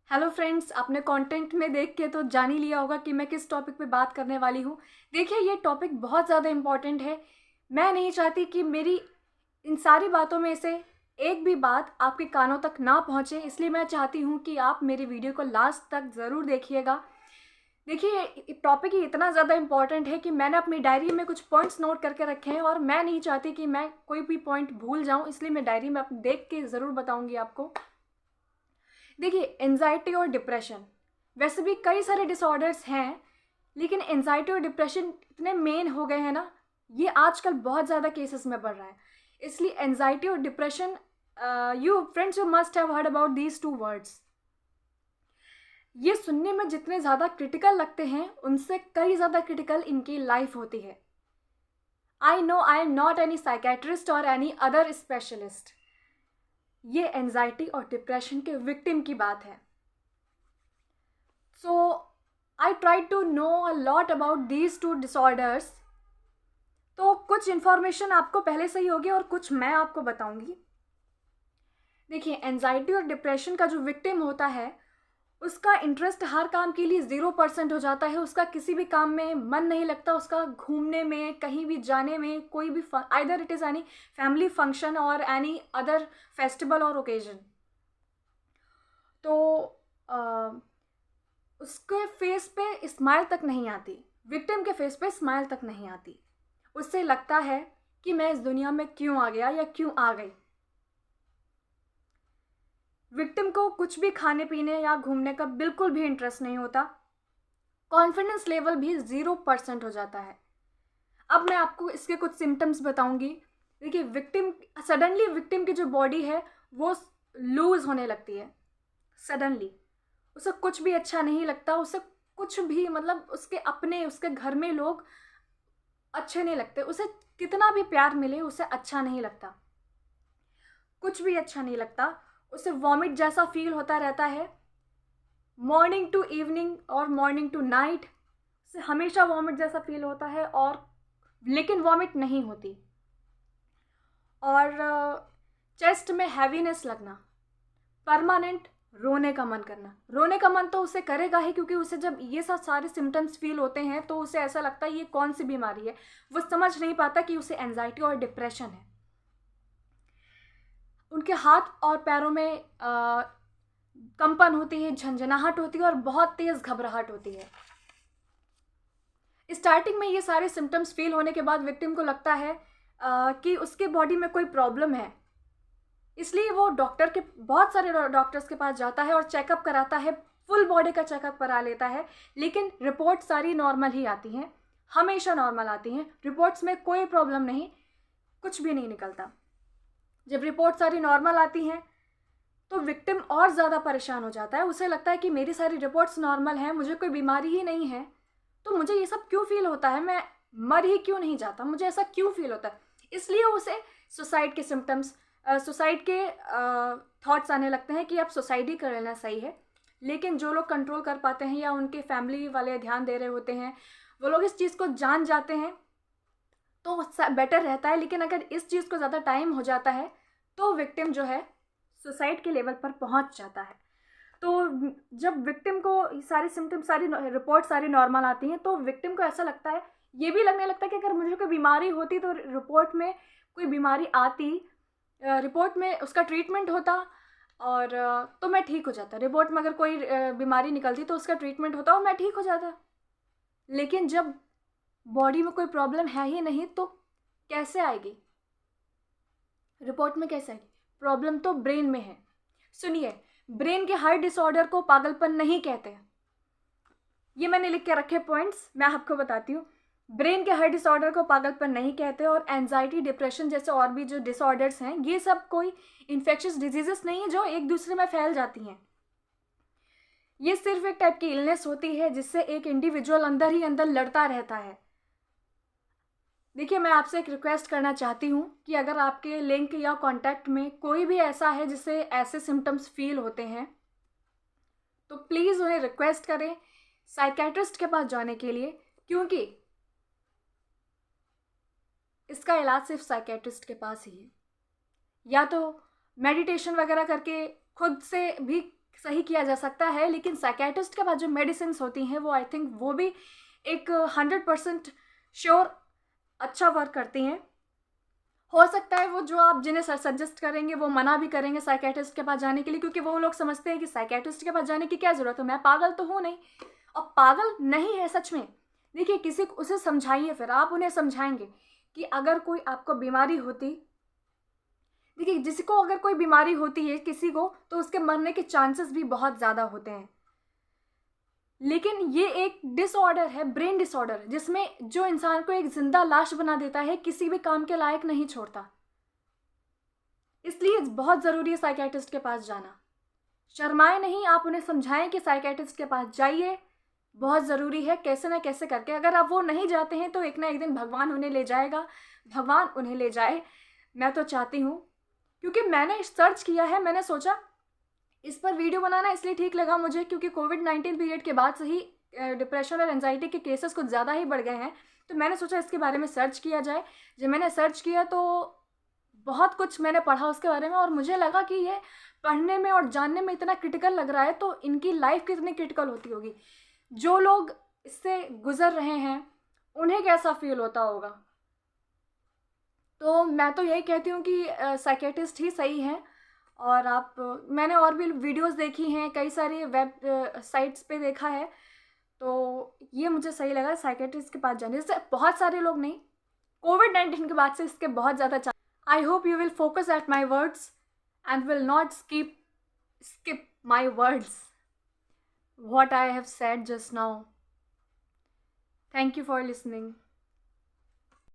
Hello friends, आपने content में देख के तो जान ही लिया होगा कि मैं किस टॉपिक पे बात करने वाली हूँ। देखिए, ये टॉपिक बहुत ज़्यादा इम्पॉर्टेंट है। मैं नहीं चाहती कि मेरी इन सारी बातों में से एक भी बात आपके कानों तक ना पहुँचे, इसलिए मैं चाहती हूँ कि आप मेरी वीडियो को लास्ट तक ज़रूर देखिएगा। देखिए, टॉपिक ही इतना ज़्यादा इम्पॉर्टेंट है कि मैंने अपनी डायरी में कुछ पॉइंट्स नोट करके रखे हैं और मैं नहीं चाहती कि मैं कोई भी पॉइंट भूल जाऊँ, इसलिए मैं डायरी में देख के ज़रूर बताऊँगी आपको। देखिए, एंजाइटी और डिप्रेशन वैसे भी कई सारे डिसऑर्डर्स हैं, लेकिन एंजाइटी और डिप्रेशन इतने मेन हो गए हैं ना, ये आजकल बहुत ज़्यादा केसेस में बढ़ रहा है। इसलिए एंजाइटी और depression, you friends, you must have heard about these two words. ये सुनने में जितने ज़्यादा क्रिटिकल लगते हैं, उनसे कई ज़्यादा क्रिटिकल इनकी लाइफ होती है। I know I am not any psychiatrist और एनी अदर स्पेशलिस्ट। ये एंजाइटी और डिप्रेशन के विक्टिम की बात है। So, I tried to know a lot about these two disorders. तो कुछ इन्फॉर्मेशन आपको पहले से ही होगी और कुछ मैं आपको बताऊंगी। देखिए, एंजाइटी और डिप्रेशन का जो विक्टिम होता है, उसका इंटरेस्ट हर काम के लिए 0% हो जाता है। उसका किसी भी काम में मन नहीं लगता, उसका घूमने में, कहीं भी जाने में, कोई भी either it is any family function और एनी अदर फेस्टिवल और ओकेजन। तो उसके फेस पे स्माइल तक नहीं आती, विक्टिम के फेस पे स्माइल तक नहीं आती। उससे लगता है कि मैं इस दुनिया में क्यों आ गया या क्यों आ गई। विक्टिम को कुछ भी खाने पीने या घूमने का बिल्कुल भी इंटरेस्ट नहीं होता। कॉन्फिडेंस लेवल भी 0% हो जाता है। अब मैं आपको इसके कुछ सिम्टम्स बताऊंगी। देखिए, सडनली विक्टिम की जो बॉडी है वो लूज होने लगती है। सडनली उसे कुछ भी अच्छा नहीं लगता, उसे कुछ भी, मतलब उसके घर में लोग अच्छे नहीं लगते, उसे कितना भी प्यार मिले उसे अच्छा नहीं लगता, कुछ भी अच्छा नहीं लगता। उसे वॉमिट जैसा फील होता रहता है, मॉर्निंग टू इवनिंग और मॉर्निंग टू नाइट। उसे हमेशा वॉमिट जैसा फील होता है, और लेकिन वॉमिट नहीं होती। और चेस्ट में हैवीनेस लगना, परमानेंट रोने का मन करना। रोने का मन तो उसे करेगा ही, क्योंकि उसे जब ये सब सारे सिम्टम्स फील होते हैं तो उसे ऐसा लगता है ये कौन सी बीमारी है। वो समझ नहीं पाता कि उसे एंजाइटी और डिप्रेशन है। उनके हाथ और पैरों में कंपन होती है, झंझनाहट होती है और बहुत तेज घबराहट होती है। स्टार्टिंग में ये सारे सिम्टम्स फील होने के बाद विक्टिम को लगता है कि उसके बॉडी में कोई प्रॉब्लम है, इसलिए वो बहुत सारे डॉक्टर्स के पास जाता है और चेकअप कराता है, फुल बॉडी का चेकअप करा लेता है। लेकिन रिपोर्ट सारी नॉर्मल ही आती हैं, हमेशा नॉर्मल आती हैं। रिपोर्ट्स में कोई प्रॉब्लम नहीं, कुछ भी नहीं निकलता। जब रिपोर्ट सारी नॉर्मल आती हैं तो विक्टिम और ज़्यादा परेशान हो जाता है। उसे लगता है कि मेरी सारी रिपोर्ट्स नॉर्मल हैं, मुझे कोई बीमारी ही नहीं है, तो मुझे ये सब क्यों फील होता है, मैं मर ही क्यों नहीं जाता, मुझे ऐसा क्यों फील होता है। इसलिए उसे सुसाइड के सिम्टम्स, सुसाइड के थॉट्स आने लगते हैं कि अब सुसाइड ही कर लेना सही है। लेकिन जो लोग कंट्रोल कर पाते हैं या उनके फैमिली वाले ध्यान दे रहे होते हैं, वो लोग इस चीज़ को जान जाते हैं तो बेटर रहता है। लेकिन अगर इस चीज़ को ज़्यादा टाइम हो जाता है तो विक्टिम जो है सुसाइड के लेवल पर पहुंच जाता है। तो जब विक्टिम को सारे सिम्टम्स, सारी रिपोर्ट सारी नॉर्मल आती हैं, तो विक्टिम को ऐसा लगता है, ये भी लगने लगता है कि अगर मुझे कोई बीमारी होती तो रिपोर्ट में कोई बीमारी आती, रिपोर्ट में उसका ट्रीटमेंट होता और तो मैं ठीक हो जाता। रिपोर्ट में अगर कोई बीमारी निकलती तो उसका ट्रीटमेंट होता और मैं ठीक हो जाता। लेकिन जब बॉडी में कोई प्रॉब्लम है ही नहीं तो कैसे आएगी रिपोर्ट में, कैसे आएगी? प्रॉब्लम तो ब्रेन में है। सुनिए, ब्रेन के हर डिसऑर्डर को पागलपन नहीं कहते। ये मैंने लिख के रखे पॉइंट्स, मैं आपको बताती हूँ। ब्रेन के हर डिसऑर्डर को पागलपन नहीं कहते, और एंजाइटी, डिप्रेशन जैसे और भी जो डिसऑर्डर्स हैं, ये सब कोई इन्फेक्शियस डिजीजेस नहीं है जो एक दूसरे में फैल जाती हैं। ये सिर्फ एक टाइप की इलनेस होती है जिससे एक इंडिविजुअल अंदर ही अंदर लड़ता रहता है। देखिए, मैं आपसे एक रिक्वेस्ट करना चाहती हूँ कि अगर आपके लिंक या कांटेक्ट में कोई भी ऐसा है जिसे ऐसे सिम्टम्स फील होते हैं, तो प्लीज़ उन्हें रिक्वेस्ट करें साइकेट्रिस्ट के पास जाने के लिए, क्योंकि इसका इलाज सिर्फ साइकेट्रिस्ट के पास ही है। या तो मेडिटेशन वगैरह करके खुद से भी सही किया जा सकता है, लेकिन साइकेट्रिस्ट के पास जो मेडिसिन होती हैं वो आई थिंक वो भी एक 100% श्योर अच्छा वर्क करती हैं। हो सकता है वो जो आप जिन्हें सजेस्ट करेंगे वो मना भी करेंगे साइकेट्रिस्ट के पास जाने के लिए, क्योंकि वो लोग समझते हैं कि साइकेट्रिस्ट के पास जाने की क्या ज़रूरत है, मैं पागल तो हूँ नहीं। और पागल नहीं है सच में। देखिए, किसी को उसे समझाइए, फिर आप उन्हें समझाएंगे कि अगर कोई आपको बीमारी होती, देखिए जिसको अगर कोई बीमारी होती है किसी को, तो उसके मरने के चांसेस भी बहुत ज़्यादा होते हैं। लेकिन ये एक डिसऑर्डर है, ब्रेन डिसऑर्डर, जिसमें जो इंसान को एक जिंदा लाश बना देता है, किसी भी काम के लायक नहीं छोड़ता। इसलिए बहुत ज़रूरी है साइकेट्रिस्ट के पास जाना। शर्माए नहीं, आप उन्हें समझाएं कि साइकेट्रिस्ट के पास जाइए, बहुत ज़रूरी है, कैसे ना कैसे करके। अगर आप वो नहीं जाते हैं तो एक ना एक दिन भगवान उन्हें ले जाएगा, भगवान उन्हें ले जाए। मैं तो चाहती हूँ, क्योंकि मैंने सर्च किया है, मैंने सोचा इस पर वीडियो बनाना इसलिए ठीक लगा मुझे, क्योंकि कोविड-19 पीरियड के बाद से ही डिप्रेशन और एंजाइटी के केसेस कुछ ज़्यादा ही बढ़ गए हैं। तो मैंने सोचा इसके बारे में सर्च किया जाए। जब मैंने सर्च किया तो बहुत कुछ मैंने पढ़ा उसके बारे में, और मुझे लगा कि ये पढ़ने में और जानने में इतना क्रिटिकल लग रहा है, तो इनकी लाइफ कितनी क्रिटिकल होती होगी। जो लोग इससे गुजर रहे हैं उन्हें कैसा फील होता होगा। तो मैं तो यही कहती हूँ कि साइकेट्रिस्ट ही सही है। और आप, मैंने और भी वीडियोस देखी हैं, कई सारी वेब साइट्स पे देखा है, तो ये मुझे सही लगा साइकेट्रिस्ट के पास जाने से। बहुत सारे लोग नहीं, कोविड-19 के बाद से इसके बहुत ज़्यादा chance. I hope you will focus at my words and will not skip my words, what I have said just now. Thank you for listening.